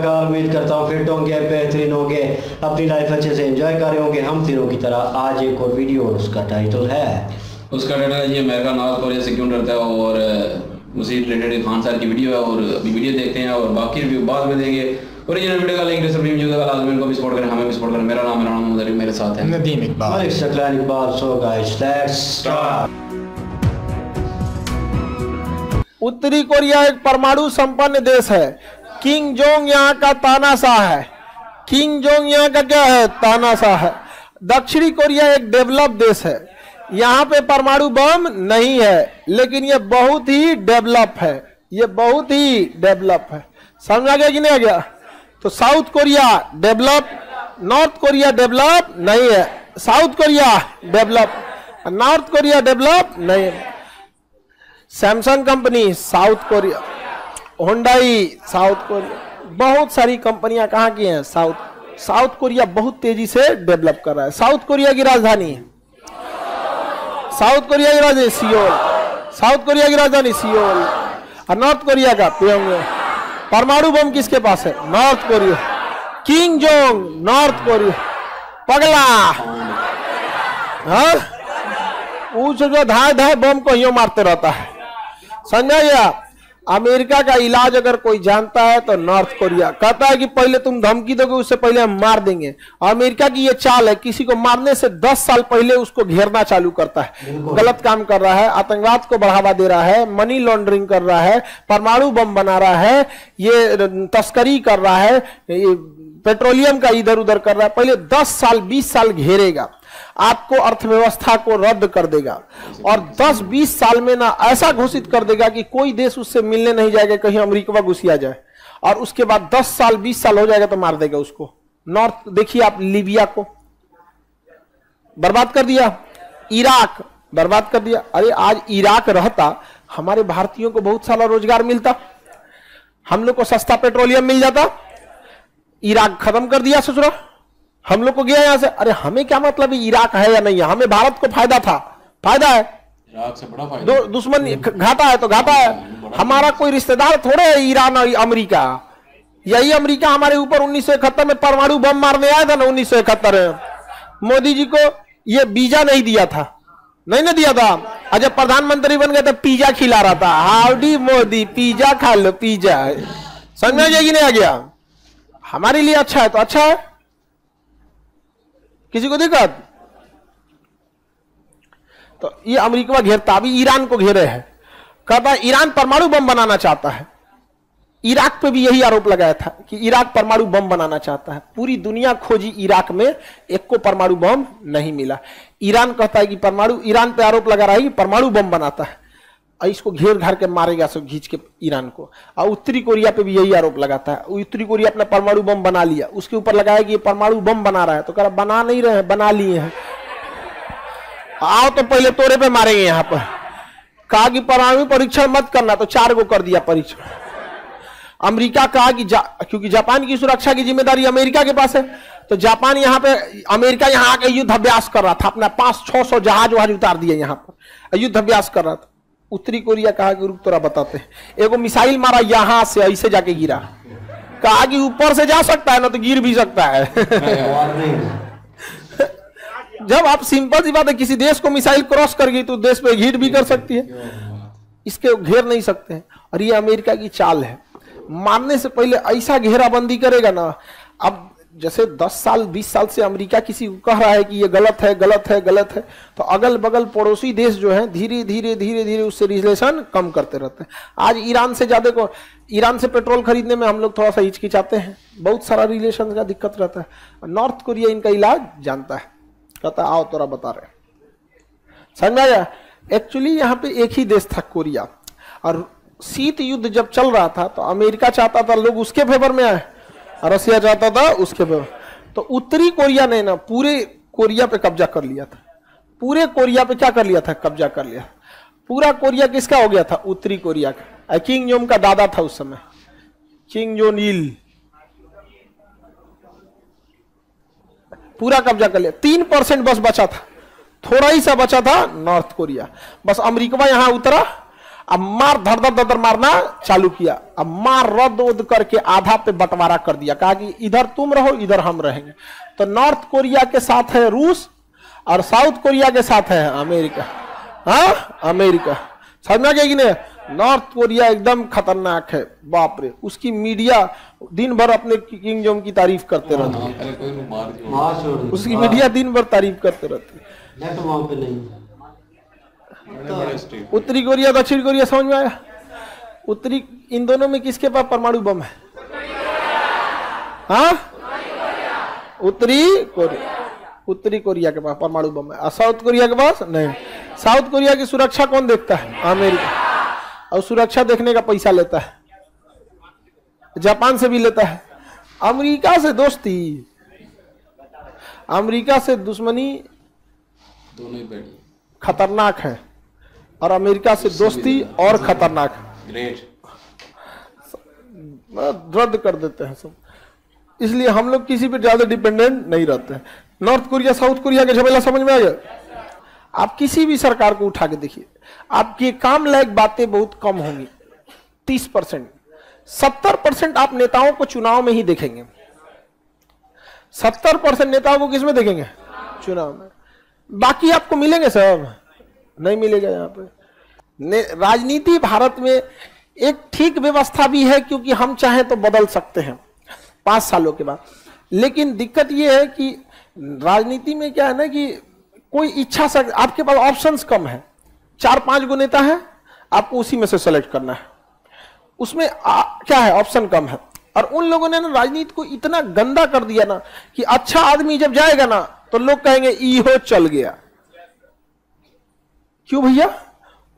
का, उम्मीद करता हूँ फिट होंगे, बेहतरीन होंगे, अपनी लाइफ अच्छे से एंजॉय कर रहे होंगे हम तीनों की तरह। आज एक और वीडियो, उसका टाइटल है ये अमेरिका नॉर्थ कोरिया से क्यों डरता है, और उसी रिलेटेड खान साहब की वीडियो है। और अभी वीडियो देखते हैं और बाकी रिव्यू बाद में देंगे। ओरिजिनल वीडियो का लिंक डिस्क्रिप्शन में होगा, लाजमी इनको भी सपोर्ट करें, हमें भी सपोर्ट करें। मेरा नाम मोहम्मद, मेरे साथ है Nadeem Iqbal. So guys let's start. उत्तरी कोरिया एक परमाणु संपन्न देश है। किंग जोंग यहाँ का तानाशाह है। किंग जोंग यहाँ का क्या है? तानाशाह है। दक्षिणी कोरिया एक डेवलप देश है। यहाँ पे परमाणु बम नहीं है, लेकिन ये बहुत ही डेवलप है। ये बहुत ही डेवलप है। समझा गया कि नहीं आ गया? तो south Korea develop, north Korea develop नहीं है। South Korea develop, north Korea develop नहीं है। Samsung company south Korea, Hyundai south Korea, बहुत सारी कंपनियां कहाँ की हैं? साउथ कोरिया बहुत तेजी से डेवलप कर रहा है। साउथ कोरिया की राजधानी है, साउथ कोरिया की राजधानी सियोल, साउथ कोरिया की राजधानी सियोल। और नॉर्थ कोरिया का प्योंगयांग। परमाणु बम किसके पास है? North Korea. King Jong north Korea पगला, हाँ जो धाए धाए बम को यूं मारते रहता है। समझा गया? अमेरिका का इलाज अगर कोई जानता है तो नॉर्थ कोरिया। कहता है कि पहले तुम धमकी दोगे, उससे पहले हम मार देंगे। अमेरिका की ये चाल है, किसी को मारने से 10 साल पहले उसको घेरना चालू करता है। गलत काम कर रहा है, आतंकवाद को बढ़ावा दे रहा है, मनी लॉन्ड्रिंग कर रहा है, परमाणु बम बना रहा है, ये तस्करी कर रहा है, पेट्रोलियम का इधर उधर कर रहा है। पहले 10 साल 20 साल घेरेगा, आपको अर्थव्यवस्था को रद्द कर देगा, और 10-20 साल में ना ऐसा घोषित कर देगा कि कोई देश उससे मिलने नहीं जाएगा, कहीं अमेरिका घुसिया जाए। और उसके बाद 10 साल 20 साल हो जाएगा तो मार देगा उसको। नॉर्थ देखिए आप, लीबिया को बर्बाद कर दिया, इराक बर्बाद कर दिया। अरे आज इराक रहता, हमारे भारतीयों को बहुत सारा रोजगार मिलता, हम लोग को सस्ता पेट्रोलियम मिल जाता। इराक खत्म कर दिया ससुरा, हम लोग को गया यहां से। अरे हमें क्या मतलब है इराक है या नहीं है? हमें भारत को फायदा था, फायदा है। इराक से बड़ा फायदा, दुश्मन घाटा है तो घाटा है। हमारा कोई रिश्तेदार थोड़े है ईरान और अमेरिका। यही अमेरिका हमारे ऊपर 1971 में परमाणु बम मारने आया था ना। 1971 में मोदी जी को ये वीजा नहीं दिया था, नहीं ना दिया था। और जब प्रधानमंत्री बन गए तो पिज्जा खिला रहा था। हाउडी मोदी, पिज्जा खा लो, पिज्जा। समझ में नहीं आ गया? हमारे लिए अच्छा है तो अच्छा है, किसी को दिक्कत? तो ये अमेरिका घेरता, अभी ईरान को घेरे है। कहता है ईरान परमाणु बम बनाना चाहता है। इराक पे भी यही आरोप लगाया था कि इराक परमाणु बम बनाना चाहता है। पूरी दुनिया खोजी, इराक में एक को परमाणु बम नहीं मिला। ईरान कहता है कि परमाणु, ईरान पे आरोप लगा रहा है कि परमाणु बम बनाता है, और इसको घेर घार के मारेगा सब खींच के ईरान को। और उत्तरी कोरिया पे भी यही आरोप लगाता है। उत्तरी कोरिया अपना परमाणु बम बना लिया, उसके ऊपर लगाया कि ये परमाणु बम बना रहा है। तो कह रहा बना नहीं रहे हैं, बना लिए हैं। आओ तो पहले तोरे पे मारेंगे। यहां पर कहा कि परमाणु परीक्षण मत करना, तो 4 को कर दिया परीक्षण। अमेरिका कहा कि क्योंकि जापान की सुरक्षा की जिम्मेदारी अमेरिका के पास है, तो जापान यहाँ पे, अमेरिका यहाँ आके युद्ध अभ्यास कर रहा था। अपना 500-600 जहाज वहाज उतार दिए यहाँ पर, युद्ध अभ्यास कर रहा था। उत्तरी कोरिया कहा कि रुक तोरा बताते हैं। एगो मिसाइल मारा यहां से, ऐसे जाके गिरा। कहा कि ऊपर से जा सकता है ना, तो गिर भी सकता है। जब आप, सिंपल सी बात है, किसी देश को मिसाइल क्रॉस कर गई तो देश पे हिट भी कर सकती है। इसके घेर नहीं सकते हैं। और ये अमेरिका की चाल है, मारने से पहले ऐसा घेराबंदी करेगा ना। अब जैसे 10 साल 20 साल से अमेरिका किसी को कह रहा है कि ये गलत है, गलत है, गलत है, तो अगल बगल पड़ोसी देश जो है धीरे धीरे धीरे धीरे उससे रिलेशन कम करते रहते हैं। आज ईरान से ज्यादा को, ईरान से पेट्रोल खरीदने में हम लोग थोड़ा सा हिचकिचाते हैं, बहुत सारा रिलेशन का दिक्कत रहता है। नॉर्थ कोरिया इनका इलाज जानता है, कहता है आओ तोरा बता रहे। समझ में आया? एक्चुअली यहाँ पे एक ही देश था कोरिया, और शीत युद्ध जब चल रहा था तो अमेरिका चाहता था लोग उसके फेवर में आए, रसिया चाहता था उसके पे। तो उत्तरी कोरिया ने ना पूरे कोरिया पे कब्जा कर लिया था। पूरे कोरिया पे क्या कर लिया था? कब्जा कर लिया। पूरा कोरिया किसका हो गया था? उत्तरी कोरिया का। किंग जोंग का दादा था उस समय, किंग जोंग इल। पूरा कब्जा कर लिया। 3% बस बचा था, थोड़ा ही सा बचा था नॉर्थ कोरिया। बस अमेरिका यहां उतरा अब मार धर धर धर मारना चालू किया। अब मार रद्द उद्द करके आधा पे बंटवारा कर दिया, कहा कि इधर तुम रहो इधर हम रहेंगे। तो नॉर्थ कोरिया के साथ है रूस और साउथ कोरिया के साथ है अमेरिका। हाँ अमेरिका, समझ में आ गया कि नहीं? नॉर्थ कोरिया एकदम खतरनाक है, बाप रे। उसकी मीडिया दिन भर अपने किंग जोंग की तारीफ करते रहती है, उसकी मीडिया दिन भर तारीफ करते रहती है। तो वहां पे नहीं। उत्तरी कोरिया दक्षिण कोरिया समझ में आया? उत्तरी, इन दोनों में किसके पास परमाणु बम है? हाँ उत्तरी कोरिया के पास परमाणु बम है और साउथ कोरिया के पास नहीं। साउथ कोरिया की सुरक्षा कौन देखता है? अमेरिका, और सुरक्षा देखने का पैसा लेता है, जापान से भी लेता है। अमेरिका से दोस्ती, अमेरिका से दुश्मनी दोनों ही खतरनाक है और अमेरिका से दोस्ती और खतरनाक है। ग्रेट, रद्द कर देते हैं सब, इसलिए हम लोग किसी पे ज्यादा डिपेंडेंट नहीं रहते हैं। नॉर्थ कोरिया साउथ कोरिया का झमेला समझ में आ गया? आप किसी भी सरकार को उठा के देखिए, आपकी काम लायक बातें बहुत कम होंगी, 30%। 70% आप नेताओं को चुनाव में ही देखेंगे। 70% नेताओं को किसमें देखेंगे? चुनाव में। बाकी आपको मिलेंगे सब? नहीं मिलेगा। यहाँ पे राजनीति भारत में एक ठीक व्यवस्था भी है, क्योंकि हम चाहें तो बदल सकते हैं 5 सालों के बाद। लेकिन दिक्कत यह है कि राजनीति में क्या है ना कि कोई इच्छा से आपके पास ऑप्शंस कम है, 4-5 गो नेता है, आपको उसी में से सेलेक्ट करना है। उसमें क्या है, ऑप्शन कम है। और उन लोगों ने ना राजनीति को इतना गंदा कर दिया ना कि अच्छा आदमी जब जाएगा ना तो लोग कहेंगे इहो चल गया। क्यों भैया,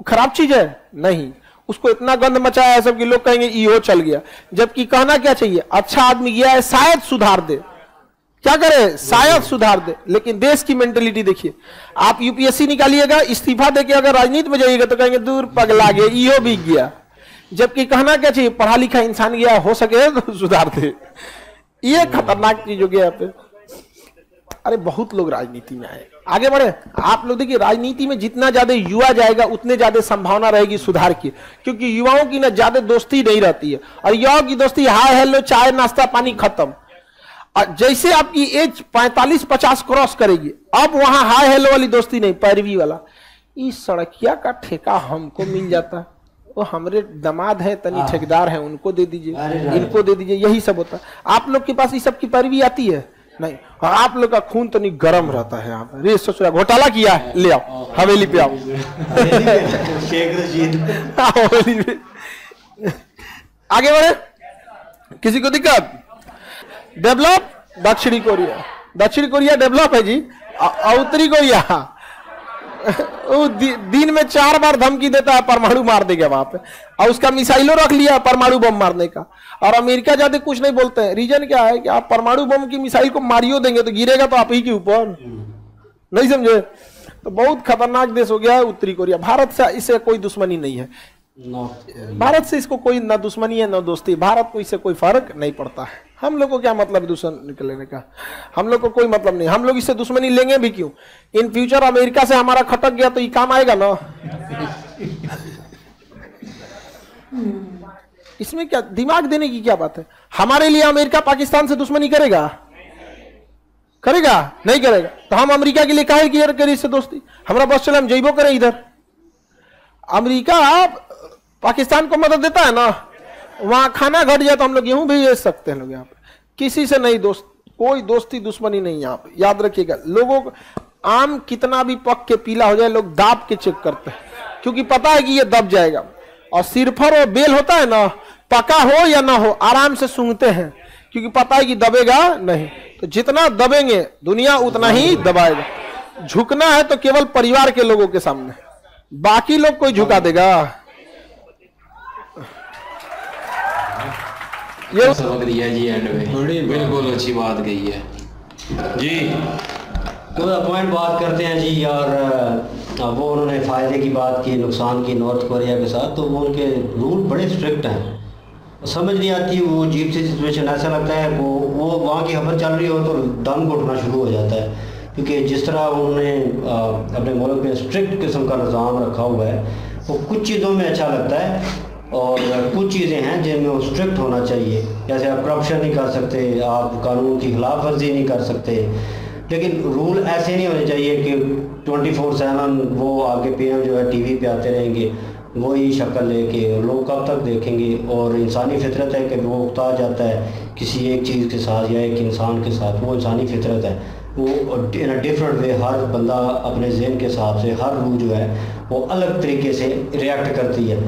खराब चीज है? नहीं, उसको इतना गंद मचाया है सब कि लोग कहेंगे इहो चल गया। जबकि कहना क्या चाहिए, अच्छा आदमी गया है शायद सुधार दे। क्या करे? शायद सुधार दे। लेकिन देश की मेंटेलिटी देखिए, आप यूपीएससी निकालिएगा, इस्तीफा देके अगर राजनीति में जाइएगा तो कहेंगे दूर पगला गया, इहो भी गया। जबकि कहना क्या चाहिए, पढ़ा लिखा इंसान गया, हो सके तो सुधार दे। ये खतरनाक चीज हो गया यहाँ पे। अरे बहुत लोग राजनीति में आए, आगे बढ़े। आप लोग देखिए, राजनीति में जितना ज्यादा युवा जाएगा उतने ज्यादा संभावना रहेगी सुधार की, क्योंकि युवाओं की ना ज्यादा दोस्ती नहीं रहती है। और युवाओं की दोस्ती हाय हेलो चाय नाश्ता पानी खत्म। और जैसे आपकी एज 45-50 क्रॉस करेगी, अब वहां हाय हेलो वाली दोस्ती नहीं, पैरवी वाला। इस सड़किया का ठेका हमको मिल जाता, वो हमारे दामाद है, तनी ठेकेदार है, उनको दे दीजिए, इनको दे दीजिए, यही सब होता है। आप लोग के पास इस सब की पैरवी आती है नहीं? आप लोग का खून तो नहीं गर्म रहता है। यहाँ पे ससुरा घोटाला किया है, ले आओ हवेली पे आओ। आगे बढ़े, किसी को दिक्कत? डेवलप दक्षिणी कोरिया डेवलप है जी। उत्तरी कोरिया वो दिन में 4 बार धमकी देता है परमाणु मार देगा वहां पे, और उसका मिसाइलों रख लिया परमाणु बम मारने का। और अमेरिका ज्यादा कुछ नहीं बोलते हैं। रीजन क्या है कि आप परमाणु बम की मिसाइल को मारियो देंगे तो गिरेगा तो आप ही के ऊपर, नहीं समझे? तो बहुत खतरनाक देश हो गया है उत्तरी कोरिया। भारत से इससे कोई दुश्मनी नहीं है, भारत से इसको कोई ना दुश्मनी है ना दोस्ती। भारत को इससे कोई फर्क नहीं पड़ता है। हम लोग को क्या मतलब दुश्मन निकलने का, हम लोग को कोई मतलब नहीं। हम लोग इससे दुश्मनी लेंगे भी क्यों? इन फ्यूचर अमेरिका से हमारा खटक गया तो ये काम आएगा ना। इसमें क्या दिमाग देने की क्या बात है? हमारे लिए अमेरिका पाकिस्तान से दुश्मनी करेगा? नहीं करेगा। तो हम अमेरिका के लिए काहे किया करें इससे दोस्ती? हमारा बस चले हम जइबो करें इधर। अमेरिका पाकिस्तान को मदद देता है ना, वहां खाना घट जाए तो हम लोग गेहूं भी भेज सकते हैं। लोग यहाँ पे किसी से नहीं दोस्त, कोई दोस्ती दुश्मनी नहीं यहाँ पे, याद रखिएगा। लोगों को आम कितना भी पक के पीला हो जाए लोग दाब के चेक करते हैं, क्योंकि पता है कि ये दब जाएगा। और सिरफर और बेल होता है ना, पका हो या ना हो आराम से सूंघते हैं, क्योंकि पता है कि दबेगा नहीं। तो जितना दबेंगे दुनिया उतना ही दबाएगा। झुकना है तो केवल परिवार के लोगों के सामने, बाकी लोग कोई झुका देगा? ये जी एंड में बिल्कुल अच्छी बात गई है जी। तो पॉइंट बात करते हैं जी यार। वो उन्होंने फ़ायदे की बात की, नुकसान की नॉर्थ कोरिया के साथ। तो वो उनके रूल बड़े स्ट्रिक्ट हैं, समझ नहीं आती। वो अजीब सी सिचुएशन, ऐसा लगता है वो वहाँ की खबर चल रही हो तो दम घुटना शुरू हो जाता है, क्योंकि जिस तरह उन्होंने अपने मुल्क में स्ट्रिक्ट किस्म का निज़ाम रखा हुआ है, वो कुछ चीज़ों में अच्छा लगता है और कुछ चीज़ें हैं जिनमें वो स्ट्रिक्ट होना चाहिए। जैसे आप करप्शन नहीं कर सकते, आप कानून की खिलाफ वर्जी नहीं कर सकते, लेकिन रूल ऐसे नहीं होने चाहिए कि 24/7 वो आगे पीएम जो है टीवी पे आते रहेंगे वही शक्ल लेके, लोग कब तक देखेंगे। और इंसानी फितरत है कि वो उकता जाता है किसी एक चीज़ के साथ या एक इंसान के साथ, वो इंसानी फितरत है। वो इन अ डिफरेंट वे हर बंदा अपने जहन के हिसाब से हर रूह जो है वो अलग तरीके से रिएक्ट करती है।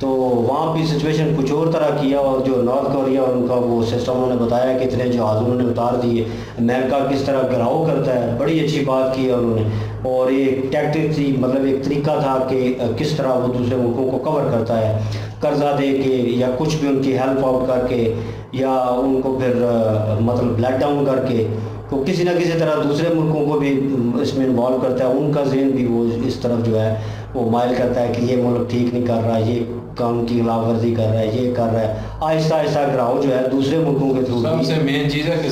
तो वहाँ की सिचुएशन कुछ और तरह की है। और जो नॉर्थ कोरिया उनका वो सिस्टम उन्होंने बताया कि इतने जहाज़ उन्होंने उतार दिए, अमेरिका किस तरह गिराव करता है, बड़ी अच्छी बात की है उन्होंने। और ये टैक्टिक थी, मतलब एक तरीका था कि किस तरह वो दूसरे मुल्कों को कवर करता है, कर्जा दे के या कुछ भी उनकी हेल्प आउट करके या उनको फिर मतलब ब्लैक डाउन करके, तो किसी ना किसी तरह दूसरे मुल्कों को भी इसमें इन्वॉल्व करता है। उनका जहन भी वो इस तरफ जो है वो माइल करता है कि ये मुल्क ठीक नहीं कर रहा है, ये कानून की खिलाफ वर्जी कर रहा है, ये कर रहा है। आहिस्ता आहिस्ता गिराव जो है दूसरे मुल्कों के थ्रू। सबसे मेन चीज़ है कि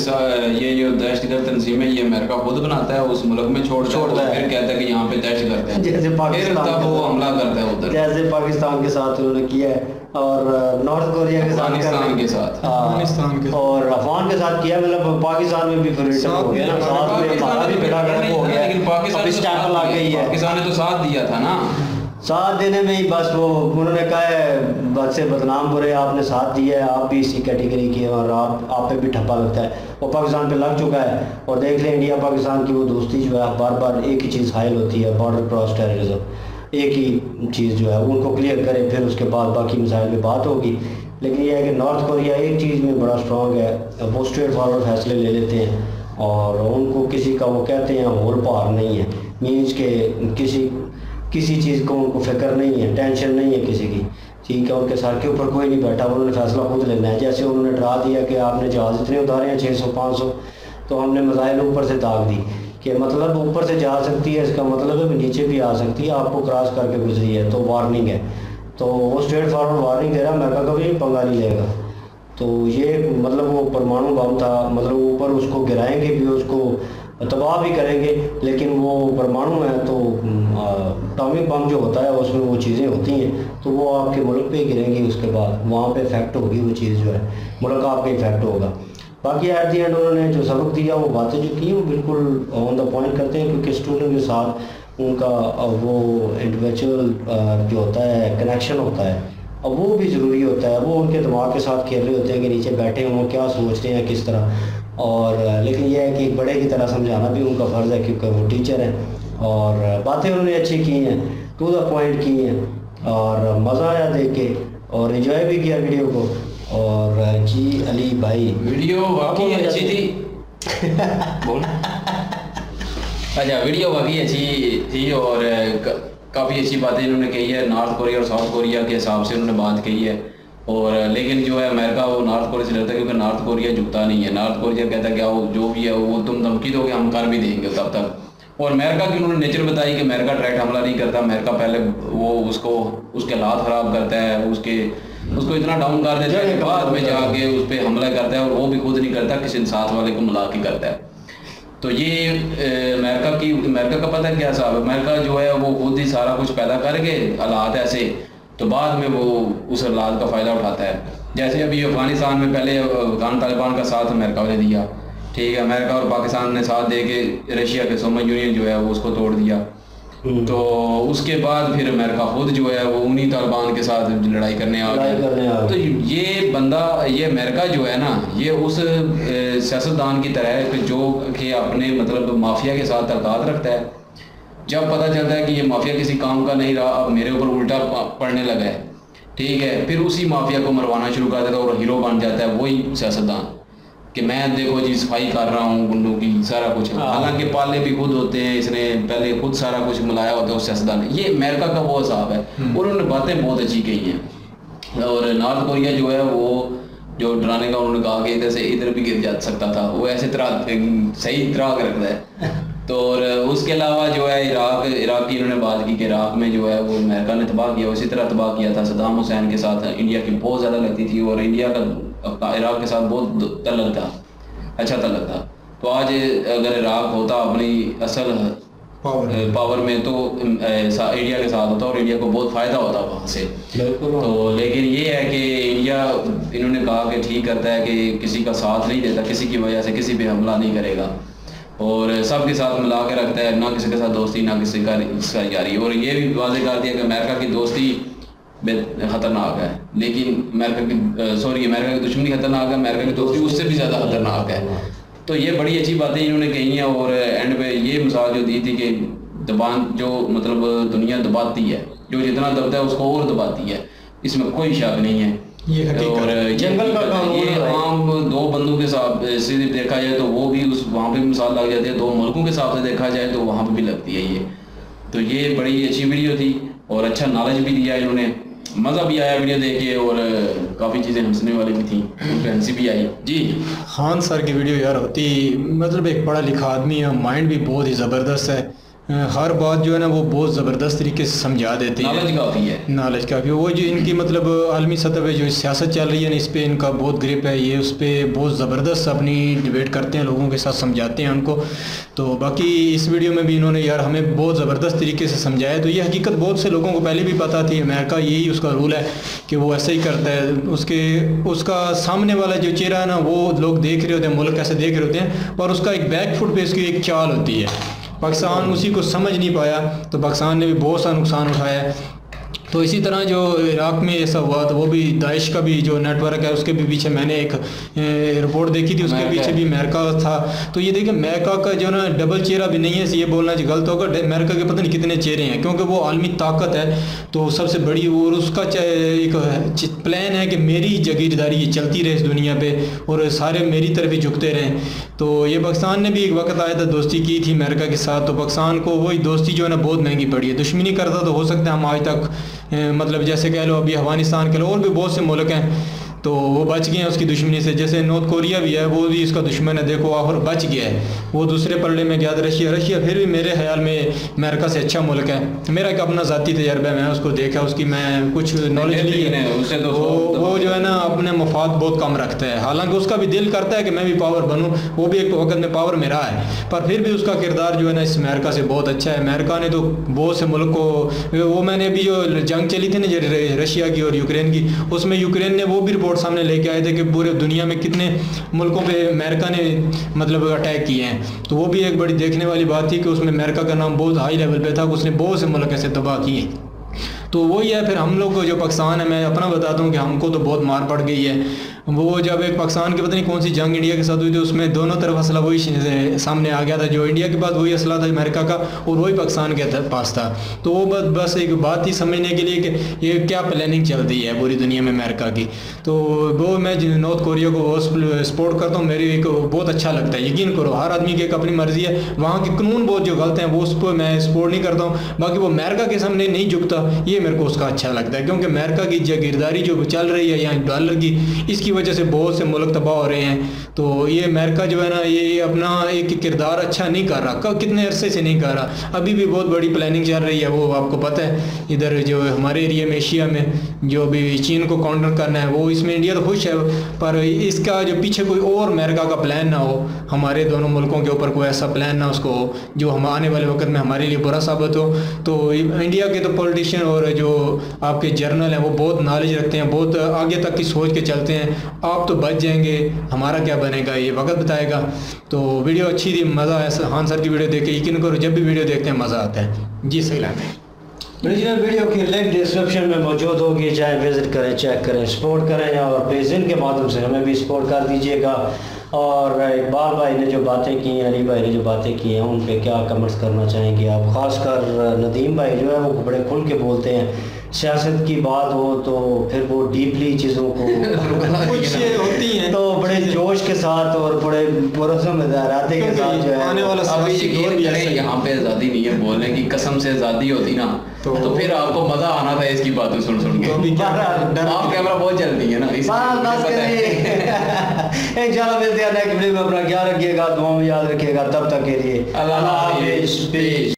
ये जो दहशतगर्द तंजीम है ये अमेरिका खुद बनाता है, उस मुल्क में छोड़ता है, फिर कहता है कि यहाँ पे दहशत करते हैं, जैसे पाकिस्तान तब वो हमला करता है उधर, जैसे पाकिस्तान के साथ उन्होंने किया है और नॉर्थ कोरिया के साथ, अफगानिस्तान के साथ, और अफगान के साथ किया। मतलब पाकिस्तान में भी फिर हो गया ना, साथ में हमारा भी बेटा हो गया, लेकिन पाकिस्तान आ गई है। पाकिस्तान ने तो साथ दिया था ना, साथ देने में ही बस वो उन्होंने कहा है बद से बदनाम बुरे, आपने साथ दिया है, आप भी इसी कैटेगरी के और आप पे भी ठप्पा लगता है। वो पाकिस्तान पे लग चुका है। और देख लें इंडिया पाकिस्तान की वो दोस्ती जो है बार बार एक ही चीज़ हायल होती है, बॉर्डर क्रॉस टेररिज्म, एक ही चीज़ जो है उनको क्लियर करें, फिर उसके बाद बाकी मिसाइल पे बात होगी। लेकिन ये है कि नॉर्थ कोरिया एक चीज़ में बड़ा स्ट्रॉन्ग है, वो स्ट्रेट फॉरवर्ड फैसले ले लेते हैं और उनको किसी का वो कहते हैं होल पार नहीं है, मीन्स के किसी चीज़ को उनको फिक्र नहीं है, टेंशन नहीं है किसी की, ठीक है। उनके सर के ऊपर कोई नहीं बैठा, उन्होंने फैसला खुद लेना है। जैसे उन्होंने डरा दिया कि आपने जहाज़ इतने उतारे हैं 600-500, तो हमने मिसाइल ऊपर से दाग दी कि मतलब ऊपर से जा सकती है, इसका मतलब है नीचे भी आ सकती है, आपको क्रॉस करके गुजरी है, तो वार्निंग है। तो वो स्ट्रेट फॉरवर्ड वार्निंग दे रहा, अमेरिका कभी पंगा नहीं लेगा। तो ये मतलब वो परमाणु बम था, मतलब ऊपर उसको गिराएंगे भी, उसको तबाह भी करेंगे, लेकिन वो परमाणु है तो एटॉमिक बम जो होता है उसमें वो चीज़ें होती हैं, तो वो आपके मुल्क पे गिरेंगी, उसके बाद वहाँ पे इफेक्ट होगी वो चीज़ जो है, मुल्क आपका इफेक्ट होगा। बाकी एट दी एंड उन्होंने जो सबक दिया, वो बातें जो की वो बिल्कुल ऑन द पॉइंट करते हैं, क्योंकि स्टूडेंट के साथ उनका वो इंडिविजुअल जो होता है कनेक्शन होता है, अब वो भी ज़रूरी होता है। वो उनके दिमाग के साथ खेल रहे होते हैं कि नीचे बैठे हों क्या सोचते हैं किस तरह, और लेकिन यह है कि एक बड़े की तरह समझाना भी उनका फ़र्ज़ है, क्योंकि वो टीचर हैं। और बातें उन्होंने अच्छी की हैं, टू द पॉइंट की हैं, और मज़ा आया देख के, और एंजॉय भी किया वीडियो को। और जी अली भाई वीडियो वाकई अच्छी थी बोल अच्छा, वीडियो वाकई अच्छी थी और काफ़ी अच्छी बातें इन्होंने कही है, नॉर्थ कोरिया और साउथ कोरिया के हिसाब से उन्होंने बात कही है। और लेकिन जो है अमेरिका वो नॉर्थ कोरिया से डरता है, क्योंकि नॉर्थ कोरिया झुकता नहीं है। नॉर्थ कोरिया कहता है क्या वो जो भी है वो तुम धमकी दोगे हम कर भी देंगे तब तक। और अमेरिका की उन्होंने नेचर बताई कि अमेरिका डायरेक्ट हमला नहीं करता, अमेरिका पहले वो उसके हालात ख़राब करता है, उसको इतना डाउन कर देता है, बाद में जाके उस पर हमला करता है, और वो भी खुद नहीं करता, किसी साथ वाले को मिला के करता है। तो ये अमेरिका का पता है क्या हिसाब है, अमेरिका जो है वो खुद ही सारा कुछ पैदा करके हालात ऐसे, तो बाद में वो उस हालात का फ़ायदा उठाता है। जैसे अभी अफगानिस्तान में पहले अफगान तालिबान का साथ अमेरिका ने दिया, ठीक है, अमेरिका और पाकिस्तान ने साथ दे के रशिया के सोवियत यूनियन जो है वो उसको तोड़ दिया। तो उसके बाद फिर अमेरिका खुद जो है वो उन्हीं तालिबान के साथ लड़ाई करने आ गया। तो ये बंदा, ये अमेरिका जो है ना, ये उस सियासतदान की तरह है जो कि अपने मतलब माफिया के साथ ताल्लुकात रखता है। जब पता चलता है कि ये माफिया किसी काम का नहीं रहा, अब मेरे ऊपर उल्टा पड़ने लगा है, ठीक है, फिर उसी माफिया को मरवाना शुरू कर देता है और हीरो बन जाता है वही सियासतदान कि मैं देखो जी सफाई कर रहा हूँ गुंडों की, सारा कुछ। हालांकि पाले भी खुद होते हैं, इसने पहले खुद सारा कुछ मिलाया होता है उस सियासतदान ने। ये अमेरिका का वो हिसाब है, और उन्होंने बातें बहुत अच्छी कही हैं। और नॉर्थ कोरिया जो है वो जो डराने का उन्होंने कहा कि इधर से इधर भी गिर जा सकता था, वो ऐसे तरह सही तरह रखता है। तो और उसके अलावा जो है इराक की उन्होंने बात की कि इराक में जो है वो अमेरिका ने तबाह किया, उसी तरह तबाह किया था सद्दाम हुसैन के साथ। इंडिया की बहुत ज़्यादा लगती थी और इंडिया का इराक के साथ बहुत तल्लक था, अच्छा तल्लक था। तो आज अगर इराक होता अपनी असल पावर में, तो इंडिया के साथ होता और इंडिया को बहुत फ़ायदा होता वहाँ से। तो लेकिन ये है कि इंडिया, इन्होंने कहा कि ठीक करता है कि किसी का साथ नहीं देता, किसी की वजह से किसी पे हमला नहीं करेगा और सबके साथ मिला के रखता है, ना किसी के साथ दोस्ती ना किसी का यारी। और ये भी वाज़ेह कर दिया कि अमेरिका की दोस्ती खतरनाक है, लेकिन अमेरिका की दुश्मनी खतरनाक है, अमेरिका की दोस्ती उससे भी ज़्यादा खतरनाक है। तो ये बड़ी अच्छी बातें इन्होंने कही हैं। और एंड पे ये मिसाल जो दी थी कि दबान जो मतलब दुनिया दबाती है, जो जितना दबता है उसको और दबाती है, इसमें कोई शक नहीं है। और जंगल का काम ये आम दो बंदों के हिसाब से देखा जाए तो वो भी वहाँ पे मिसाल लग जाती है, दो मुल्कों के हिसाब से देखा जाए तो वहाँ पे भी लगती है ये। तो ये बड़ी अच्छी वीडियो थी और अच्छा नॉलेज भी दिया इन्होंने, मज़ा भी आया वीडियो देख के और काफ़ी चीज़ें हंसने वाली भी थी, हंसी भी आई जी। खान सर की वीडियो यार होती, मतलब एक पढ़ा लिखा आदमी है, माइंड भी बहुत ही ज़बरदस्त है, हर बात जो है ना वो बहुत ज़बरदस्त तरीके से समझा देते हैं, नॉलेज काफ़ी है, नॉलेज काफ़ी। वो जो इनकी मतलब आलमी सतह पे जो सियासत चल रही है ना, इस पर इनका बहुत ग्रिप है, ये उस पर बहुत ज़बरदस्त अपनी डिबेट करते हैं, लोगों के साथ समझाते हैं उनको। तो बाकी इस वीडियो में भी इन्होंने यार हमें बहुत ज़बरदस्त तरीके से समझाया। तो ये हकीकत बहुत से लोगों को पहले भी पता थी, अमेरिका यही उसका रूल है कि वो ऐसे ही करता है, उसका सामने वाला जो चेहरा है ना वो लोग देख रहे होते हैं, मुल्क ऐसे देख रहे होते हैं, पर उसका एक बैक फुट पे इसकी एक चाल होती है। पाकिस्तान उसी को समझ नहीं पाया तो पाकिस्तान ने भी बहुत सा नुकसान उठाया। तो इसी तरह जो इराक़ में ऐसा हुआ तो वो भी दाइश का भी जो नेटवर्क है उसके भी पीछे मैंने एक रिपोर्ट देखी थी, उसके पीछे भी अमेरिका था। तो ये देखिए अमेरिका का जो ना डबल चेहरा भी नहीं है, ये बोलना जो गलत होगा, अमेरिका के पता नहीं कितने चेहरे हैं, क्योंकि वो आलमी ताकत है तो सबसे बड़ी, और उसका एक प्लान है कि मेरी जागीरदारी ये चलती रहे इस दुनिया पर और सारे मेरी तरफ ही झुकते रहें। तो ये पाकिस्तान ने भी एक वक्त आया था, दोस्ती की थी अमेरिका के साथ, तो पाकिस्तान को वही दोस्ती जो है ना बहुत महंगी पड़ी है। दुश्मनी करता तो हो सकता है हम आज तक मतलब जैसे कह लो अभी अफगानिस्तान के लो और भी बहुत से मुल्क हैं तो वो बच गए हैं उसकी दुश्मनी से। जैसे नॉर्थ कोरिया भी है, वो भी इसका दुश्मन है, देखो और बच गया है, वो दूसरे पल्ले में गया था रशिया फिर भी मेरे ख्याल में अमेरिका से अच्छा मुल्क है। मेरा एक अपना ज़ाती तजर्बा है, मैं उसको देखा, उसकी मैं कुछ नॉलेज ली है, वो जो है ना अपने मफाद बहुत कम रखता है, हालांकि उसका भी दिल करता है कि मैं भी पावर बनूँ, वो भी एक वक्त में पावर में रहा है, पर फिर भी उसका किरदार जो है ना इस अमेरिका से बहुत अच्छा है। अमेरिका ने तो बहुत से मुल्क को, वो मैंने अभी जो जंग चली थी ना रशिया की और यूक्रेन की, उसमें यूक्रेन ने वो भी रिपोर्ट सामने लेके आए थे कि पूरे दुनिया में कितने मुल्कों पे अमेरिका ने मतलब अटैक किए हैं। तो वो भी एक बड़ी देखने वाली बात थी कि उसमें अमेरिका का नाम बहुत हाई लेवल पे था, उसने बहुत से मुल्क ऐसे तबाह किए। तो वही है, फिर हम लोग को जो पाकिस्तान है, मैं अपना बताता हूँ कि हमको तो बहुत मार पड़ गई है। वो जब एक पाकिस्तान की पता नहीं कौन सी जंग इंडिया के साथ हुई थी, उसमें दोनों तरफ असला वही सामने आ गया था, जो इंडिया के पास वही असला था अमेरिका का और वही पाकिस्तान के पास था। तो वो बस एक बात ही समझने के लिए कि ये क्या प्लानिंग चलती है पूरी दुनिया में अमेरिका की। तो वो मैं नॉर्थ कोरिया को सपोर्ट करता हूँ, मेरी एक बहुत अच्छा लगता है। यकीन करो हर आदमी की एक अपनी मर्जी है, वहाँ के कानून बहुत जो गलत हैं वो उस पर मैं सपोर्ट नहीं करता हूँ, बाकी वो अमेरिका के सामने नहीं झुकता, ये मेरे को उसका अच्छा लगता है, क्योंकि अमेरिका की जागीरदारी जो चल रही है यहाँ डॉलर की, इसकी वजह से बहुत से मुल्क तबाह हो रहे हैं। तो ये अमेरिका जो है ना ये अपना एक किरदार अच्छा नहीं कर रहा, कितने अरसे से नहीं कर रहा, अभी भी बहुत बड़ी प्लानिंग चल रही है, वो आपको पता है। इधर जो हमारे एरिया में एशिया में जो भी चीन को काउंटर करना है, वो इसमें इंडिया तो खुश है, पर इसका जो पीछे कोई और अमेरिका का प्लान ना हो, हमारे दोनों मुल्कों के ऊपर कोई ऐसा प्लान ना उसको हो जो हम आने वाले वक्त में हमारे लिए बुरा साबित हो। तो इंडिया के तो पॉलिटिशियन और जो आपके जर्नल हैं वो बहुत नॉलेज रखते हैं, बहुत आगे तक की सोच के चलते हैं। आप तो बच जाएंगे, हमारा क्या बनेगा ये वक्त बताएगा। तो वीडियो अच्छी थी, मज़ा आया खान सर की वीडियो देख के, यकीन करो जब भी वीडियो देखते हैं मज़ा आता है जी। सही है, ओरिजिनल वीडियो की लिंक डिस्क्रिप्शन में मौजूद होगी, चाहे विजिट करें, चेक करें, सपोर्ट करें और पेजिन के माध्यम से हमें भी सपोर्ट कर दीजिएगा। और इकबाल भाई ने जो बातें की हैं, अली भाई ने जो बातें की हैं, उन पे क्या कमेंट्स करना चाहेंगे आप? ख़ासकर नदीम भाई जो है वो बड़े खुल के बोलते हैं, सियासत की बात हो तो फिर वो डीपली चीज़ों को कुछ होती हैं तो बड़े जोश के साथ और बड़े भरोसे में इरादे के साथ जो है आने वाला यहाँ पे आज़ादी नहीं है बोलने की, कसम से आज़ादी होती ना तो फिर आपको मज़ा आना था इसकी बातें सुन के। आप कैमरा बहुत जल्दी है ना, इंशाल्लाह मिलते हैं नेक्स्ट वीडियो में। अपना ख्याल रखिएगा, दुआ में याद रखिएगा, तब तक के लिए अल्लाह हाफ़िज़।